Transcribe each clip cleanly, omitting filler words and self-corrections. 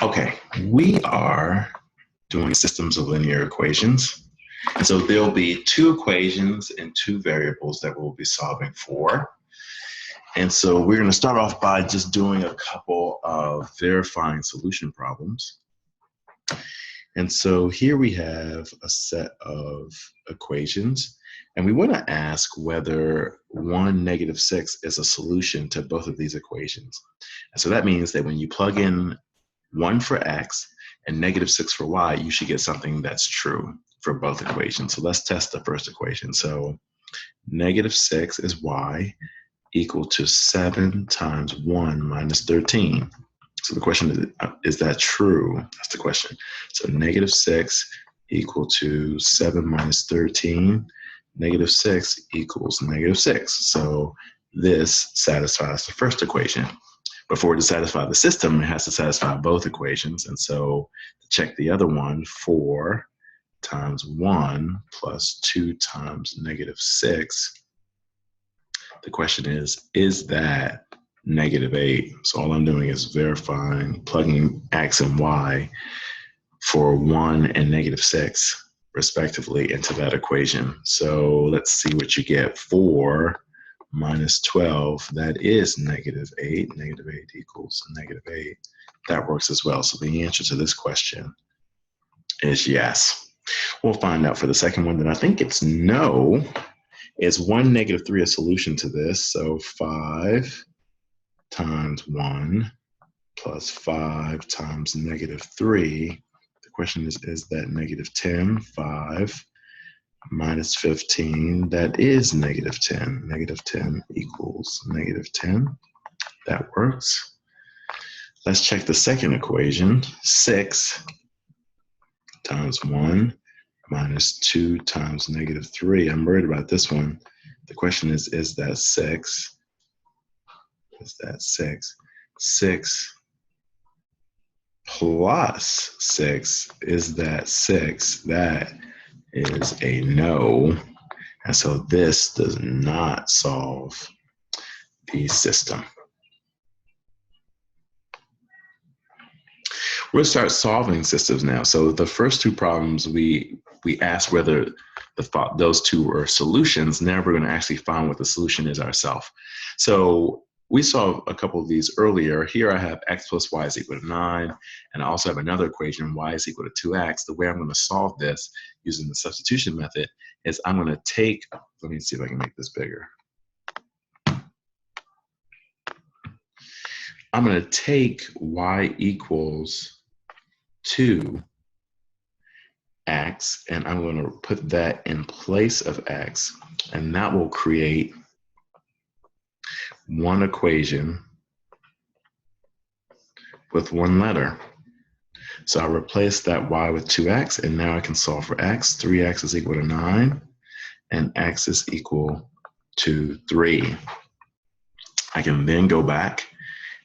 Okay, we are doing systems of linear equations. And so there'll be two equations and two variables that we'll be solving for. And so we're going to start off by just doing a couple of verifying solution problems. And so here we have a set of equations, and we want to ask whether 1, -6 is a solution to both of these equations. And so that means that when you plug in 1 for x and -6 for y, you should get something that's true for both equations. So let's test the first equation. So -6 is y equal to 7 times 1 minus 13. So the question is that true? That's the question. So -6 equal to 7 minus 13. -6 equals -6. So this satisfies the first equation. But for it to satisfy the system, it has to satisfy both equations. And so to check the other one, 4 times 1 plus 2 times -6, the question is that -8? So all I'm doing is verifying, plugging x and y for 1 and -6 respectively into that equation. So let's see what you get. 4 minus 12, that is -8. -8 equals -8. That works as well. So the answer to this question is yes. We'll find out for the second one, then I think it's no. Is 1, -3 a solution to this? So 5 times 1 plus 5 times -3. The question is that -10? 5 minus 15, that is -10. -10 equals -10. That works. Let's check the second equation. 6 times 1 minus 2 times -3. I'm worried about this one. The question is that 6? Is that 6? 6 plus 6, is that 6? That is a no. And so this does not solve the system. We'll start solving systems now. So the first two problems, we asked whether those two are solutions. Now we're going to actually find what the solution is ourselves. So we saw a couple of these earlier. Here I have x plus y is equal to 9, and I also have another equation, y is equal to 2x. The way I'm going to solve this using the substitution method is I'm going to take, let me see if I can make this bigger. I'm going to take y equals 2x, and I'm going to put that in place of x, and that will create one equation with one letter. So I replace that y with 2x, and now I can solve for x. 3x is equal to 9, and x is equal to 3. I can then go back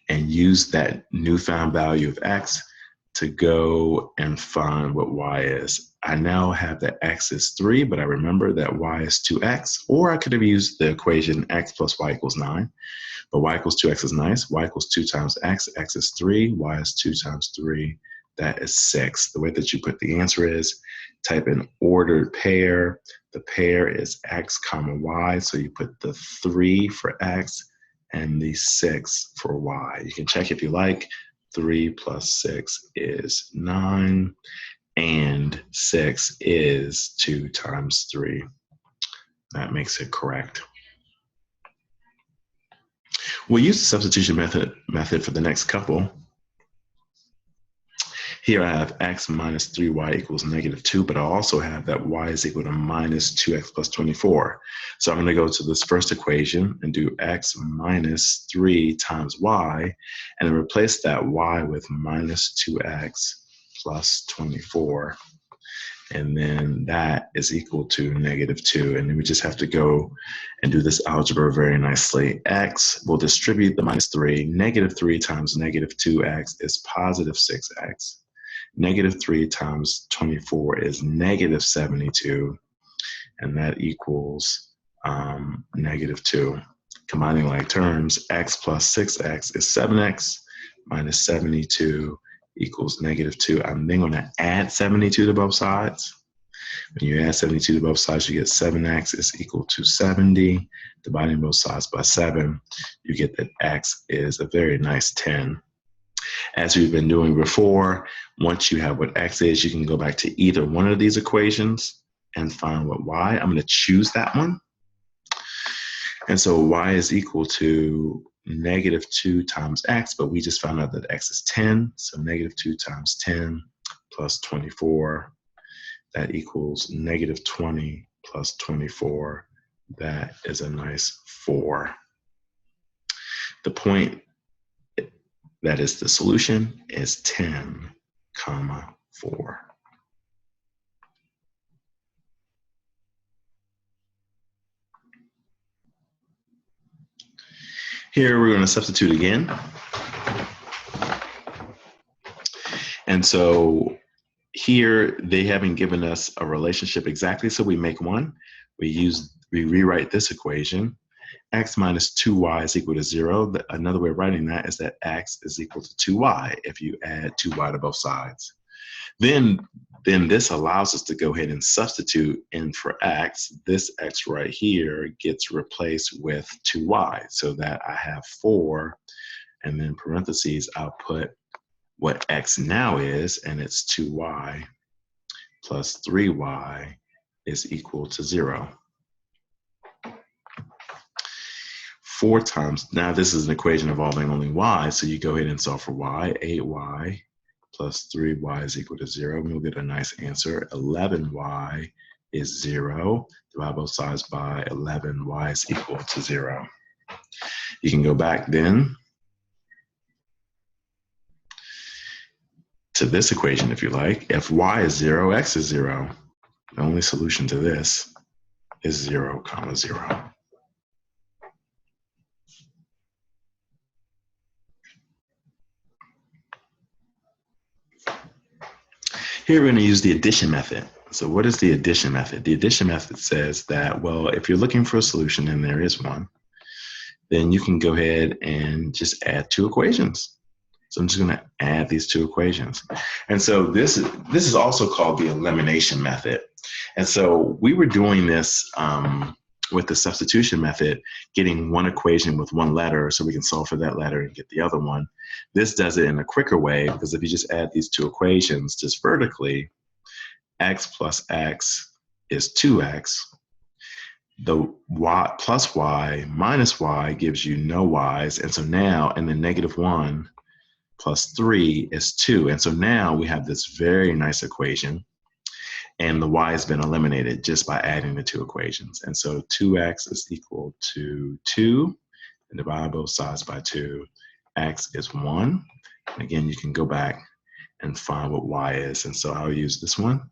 and use that newfound value of x to go and find what y is. I now have that x is 3, but I remember that y is 2x, or I could have used the equation x plus y equals 9, but y equals 2x is nice. Y equals 2 times x, x is 3, y is 2 times 3, that is 6. The way that you put the answer is type in ordered pair. The pair is x comma y, so you put the 3 for x and the 6 for y. You can check if you like. 3 plus 6 is 9, and 6 is 2 times 3. That makes it correct. We'll use the substitution method for the next couple. Here I have x minus 3y equals -2, but I also have that y is equal to minus 2x plus 24. So I'm going to go to this first equation and do x minus 3 times y, and then replace that y with minus 2x plus 24. And then that is equal to -2. And then we just have to go and do this algebra very nicely. X will distribute the -3. -3 times -2x is positive 6x. -3 times 24 is -72. And that equals -2. Combining like terms, x plus 6x is 7x minus 72 equals -2. I'm then going to add 72 to both sides. When you add 72 to both sides, you get 7x is equal to 70. Dividing both sides by 7, you get that x is a very nice 10. As we've been doing before, once you have what x is, you can go back to either one of these equations and find what y. I'm going to choose that one. And so y is equal to -2 times x, but we just found out that x is 10. So -2 times 10 plus 24, that equals -20 plus 24. That is a nice 4. The point that is the solution is 10, 4. Here we're going to substitute again. And so here they haven't given us a relationship exactly, so we make one. We rewrite this equation. X minus 2y is equal to 0. Another way of writing that is that x is equal to 2y if you add 2y to both sides. Then this allows us to go ahead and substitute in for x. This x right here gets replaced with 2y, so that I have 4, and then parentheses, I'll put what x now is, and it's 2y plus 3y is equal to 0. 4 times, now this is an equation involving only y, so you go ahead and solve for y. 8y plus 3y is equal to 0, and we'll get a nice answer. 11y is 0. Divide both sides by 11, y is equal to 0. You can go back then to this equation if you like. If y is 0, x is 0. The only solution to this is 0, 0. Here we're going to use the addition method. So what is the addition method? The addition method says that, well, if you're looking for a solution and there is one, then you can go ahead and just add 2 equations. So I'm just going to add these 2 equations. And so this is also called the elimination method. And so we were doing this with the substitution method, getting one equation with one letter so we can solve for that letter and get the other one. This does it in a quicker way, because if you just add these 2 equations just vertically, x plus x is 2x. The y plus y minus y gives you no y's. And so now, and then -1 plus 3 is 2. And so now we have this very nice equation, and the y has been eliminated just by adding the 2 equations. And so 2x is equal to 2, and divide both sides by 2. X is 1. And again, you can go back and find what y is. And so I'll use this one.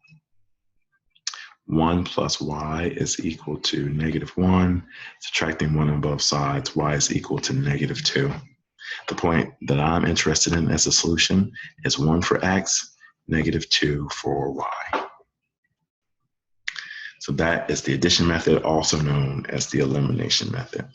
1 plus y is equal to -1. Subtracting 1 on both sides, y is equal to -2. The point that I'm interested in as a solution is 1 for x, -2 for y. So that is the addition method, also known as the elimination method.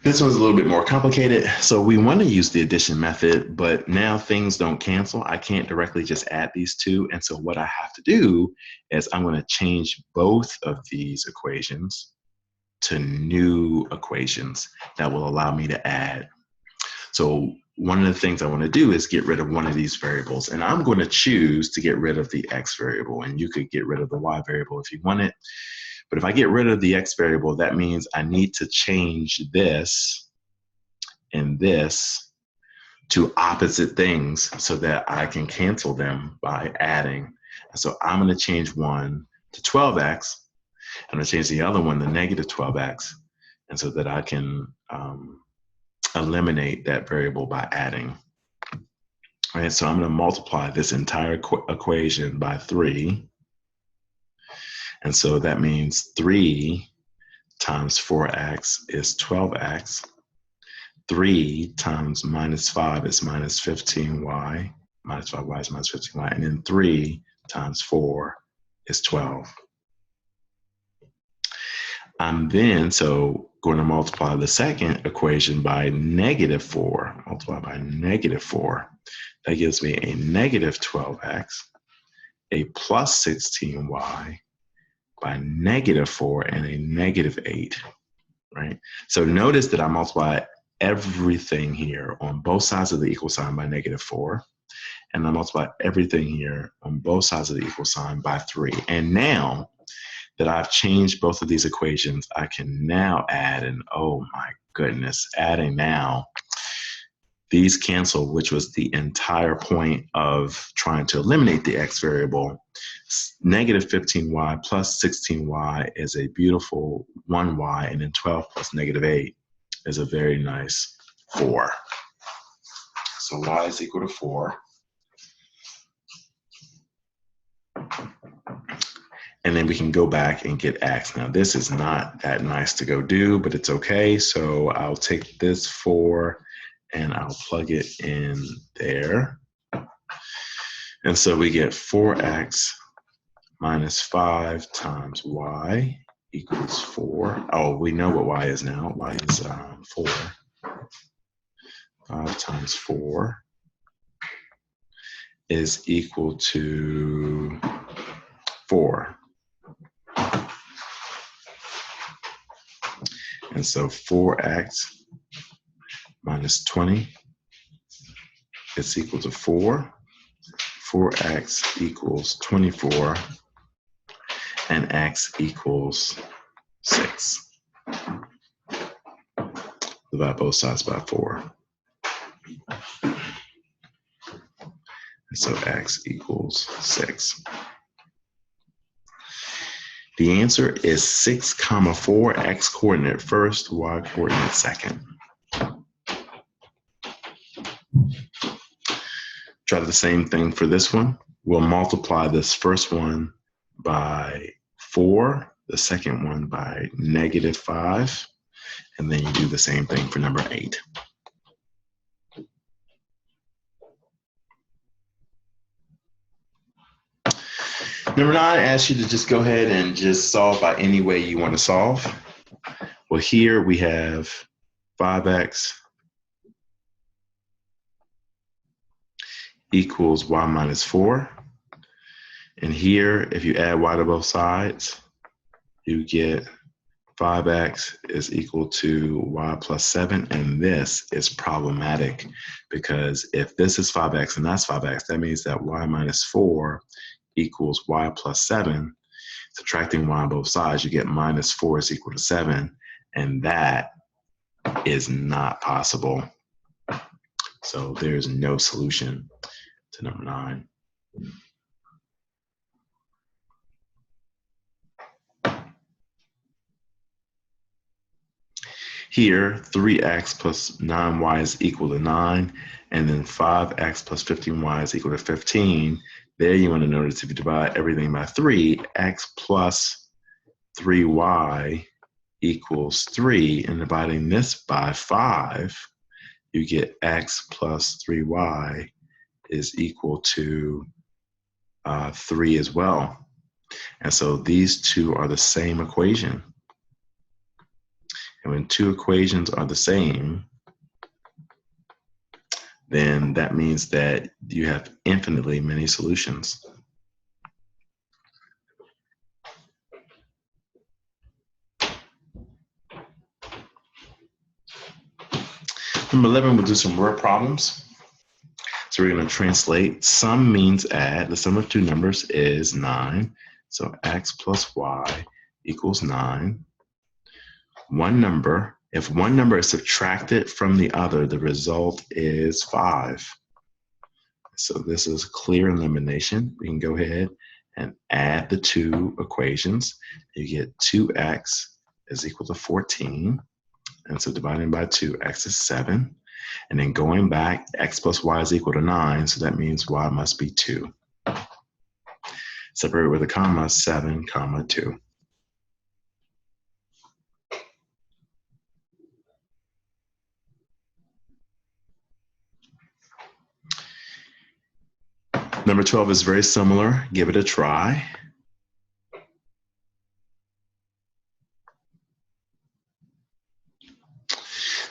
This one's a little bit more complicated. So we want to use the addition method, but now things don't cancel. I can't directly just add these 2. And so what I have to do is I'm going to change both of these equations to new equations that will allow me to add. So one of the things I want to do is get rid of one of these variables, and I'm going to choose to get rid of the x variable, and you could get rid of the y variable if you want it. But if I get rid of the x variable, that means I need to change this and this to opposite things so that I can cancel them by adding. So I'm going to change one to 12x. I'm going to change the other one to -12x, and so that I can eliminate that variable by adding. All right, so I'm going to multiply this entire equation by 3. And so that means 3 times 4x is 12x. 3 times -5 is -15y. -5y is -15y. And then 3 times 4 is 12. So going to multiply the second equation by -4. Multiply by -4. That gives me a -12x, a plus 16y by -4, and a -8, right? So notice that I multiply everything here on both sides of the equal sign by -4, and I multiply everything here on both sides of the equal sign by 3. And now that I've changed both of these equations, I can now add, and oh my goodness, adding now, these cancel, which was the entire point of trying to eliminate the x variable. -15y plus 16y is a beautiful 1y, and then 12 plus -8 is a very nice 4. So y is equal to 4. And then we can go back and get x. Now this is not that nice to go do, but it's okay. So I'll take this 4 and I'll plug it in there. And so we get 4x minus 5 times y equals 4. Oh, we know what y is now. Y is 4. 5 times 4 is equal to 4. And so 4x minus 20 is equal to 4. 4x equals 24, and x equals 6. Divide both sides by 4. And so x equals 6. The answer is 6, 4, x coordinate first, y coordinate second. Try the same thing for this one. We'll multiply this first one by 4, the second one by -5, and then you do the same thing for number 8. Number 9 asks you to just go ahead and just solve by any way you want to solve. Well, here we have 5x equals y minus 4. And here, if you add y to both sides, you get 5x is equal to y plus 7. And this is problematic because if this is 5x and that's 5x, that means that y minus 4 equals y plus 7. Subtracting y on both sides, you get minus 4 is equal to 7. And that is not possible. So there's no solution to number 9. Here, 3x plus 9y is equal to 9, and then 5x plus 15y is equal to 15. There you want to notice if you divide everything by 3, x plus 3y equals 3, and dividing this by 5, you get x plus 3y is equal to 3 as well. And so these two are the same equation. And when two equations are the same, then that means that you have infinitely many solutions. Number 11, we'll do some word problems. So we're going to translate sum means add. The sum of two numbers is 9. So x plus y equals 9. If one number is subtracted from the other, the result is 5. So this is clear elimination. We can go ahead and add the two equations. You get 2x is equal to 14. And so dividing by 2, x is 7. And then going back, x plus y is equal to 9. So that means y must be 2. Separate with a comma, 7, 2. Number 12 is very similar. Give it a try.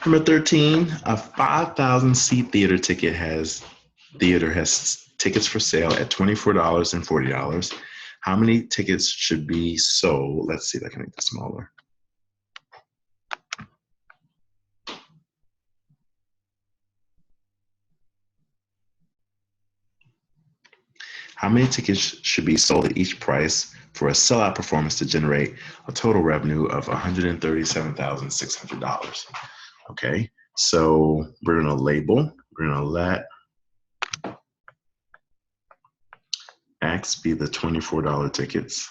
Number 13, a 5,000 seat theater has tickets for sale at $24 and $40. How many tickets should be sold? Let's see if I can make this smaller. How many tickets should be sold at each price for a sellout performance to generate a total revenue of $137,600? Okay, so we're going to label, we're going to let X be the $24 tickets,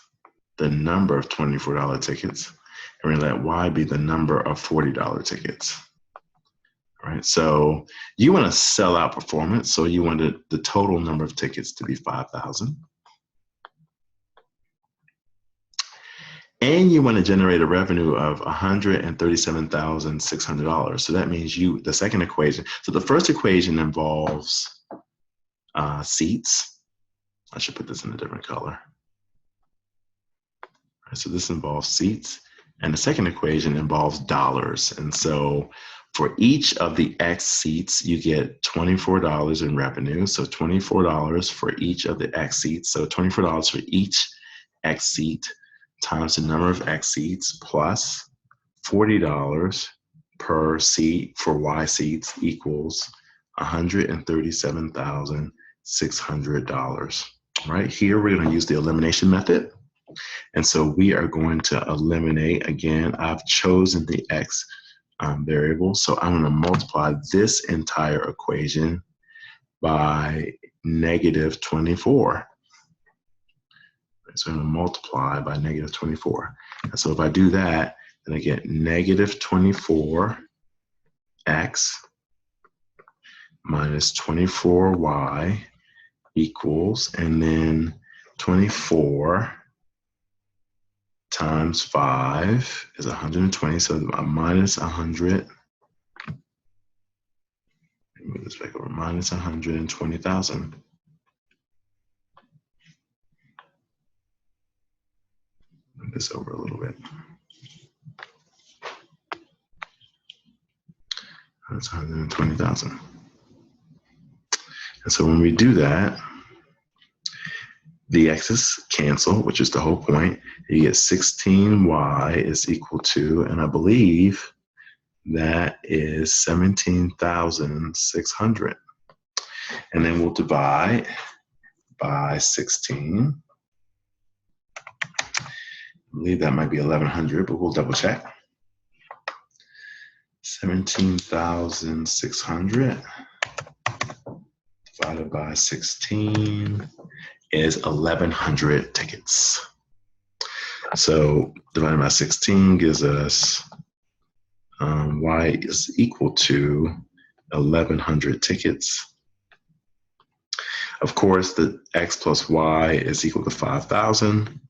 the number of $24 tickets, and we're going to let Y be the number of $40 tickets. All right, so you want to sell out performance, so you want the total number of tickets to be 5,000. And you want to generate a revenue of $137,600. So that means the second equation. So the first equation involves seats. I should put this in a different color. All right, so this involves seats. And the second equation involves dollars. And so for each of the X seats, you get $24 in revenue. So $24 for each of the X seats. So $24 for each X seat times the number of X seats plus $40 per seat for Y seats equals $137,600. Right here, we're going to use the elimination method. And so we are going to eliminate, again, I've chosen the X variable. So I'm going to multiply this entire equation by negative 24. So I'm going to multiply by negative 24. And so if I do that, then I get negative 24x minus 24y equals, and then 24 times 5 is 120, so minus 100. Move this back over, minus 120,000. Move this over a little bit. That's 120,000. And so when we do that, the x's cancel, which is the whole point. You get 16y is equal to, and I believe that is 17,600. And then we'll divide by 16. I believe that might be 1,100, but we'll double check. 17,600 divided by 16 is 1,100 tickets. So divided by 16 gives us y is equal to 1,100 tickets. Of course, the x plus y is equal to 5,000.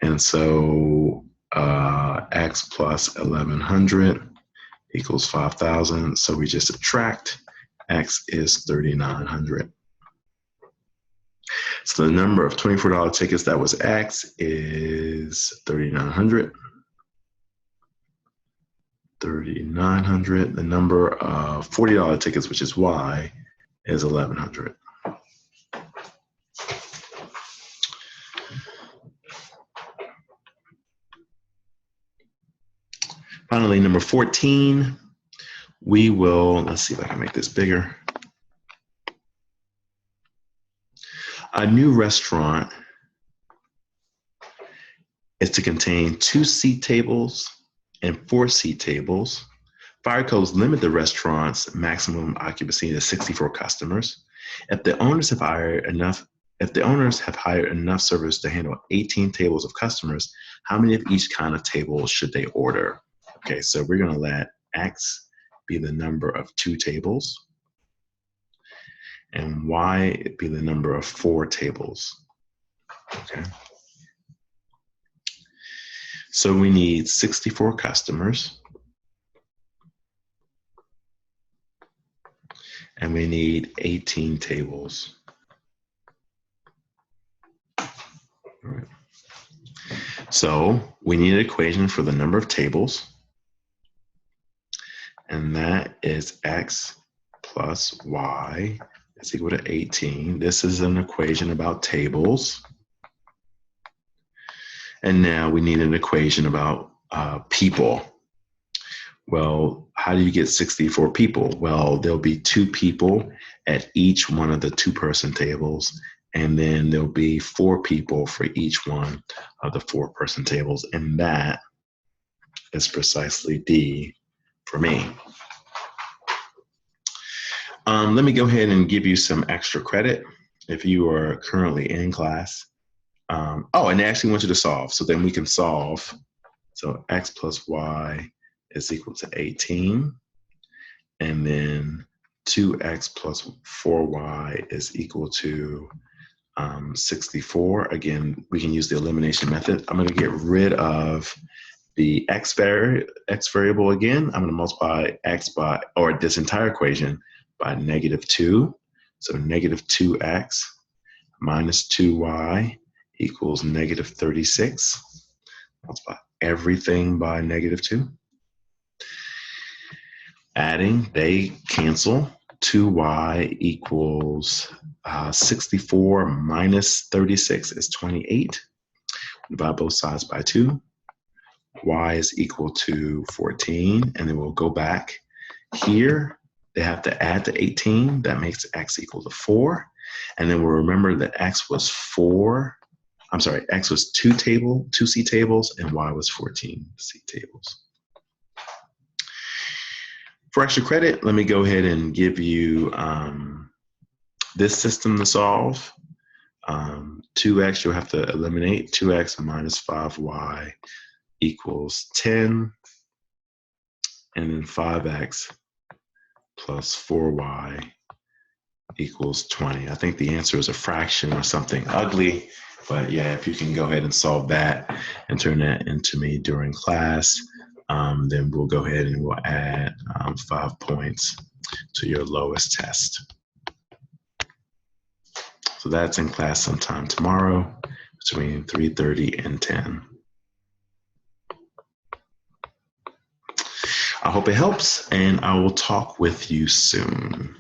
And so x plus 1,100 equals 5,000. So we just subtract, x is 3,900. So the number of $24 tickets that was X is 3,900. 3,900. The number of $40 tickets, which is Y, is 1,100. Finally, number 14, we will, let's see if I can make this bigger. A new restaurant is to contain 2 seat tables and 4 seat tables. Fire codes limit the restaurant's maximum occupancy to 64 customers. If the owners have hired enough servers to handle 18 tables of customers, how many of each kind of table should they order? Okay, so we're going to let X be the number of 2 tables, and Y be the number of 4 tables. Okay. So we need 64 customers, and we need 18 tables. All right. So we need an equation for the number of tables. and that is x plus y is equal to 18. This is an equation about tables. And now we need an equation about people. Well, how do you get 64 people? Well, there'll be 2 people at each one of the 2-person tables, and then there'll be 4 people for each one of the 4-person tables, and that is precisely D for me. Let me go ahead and give you some extra credit if you are currently in class. Oh, and they actually want you to solve, so then we can solve. So x plus y is equal to 18, and then 2x plus 4y is equal to 64. Again, we can use the elimination method. I'm going to get rid of the x variable again. I'm going to multiply x by, or this entire equation, by -2. So -2x minus 2y equals -36. Multiply everything by -2. Adding, they cancel. 2y equals 64 minus 36 is 28. Divide both sides by 2. Y is equal to 14, and then we'll go back here. They have to add the 18. That makes x equal to 4. And then we'll remember that x was 2 C tables, and y was 14 C tables. For extra credit, let me go ahead and give you this system to solve. 2x, you'll have to eliminate. 2x minus 5y equals 10. And then 5x plus 4y equals 20. I think the answer is a fraction or something ugly. But yeah, if you can go ahead and solve that and turn that into me during class, then we'll go ahead and we'll add 5 points to your lowest test. So that's in class sometime tomorrow between 3:30 and 10. I hope it helps, and I will talk with you soon.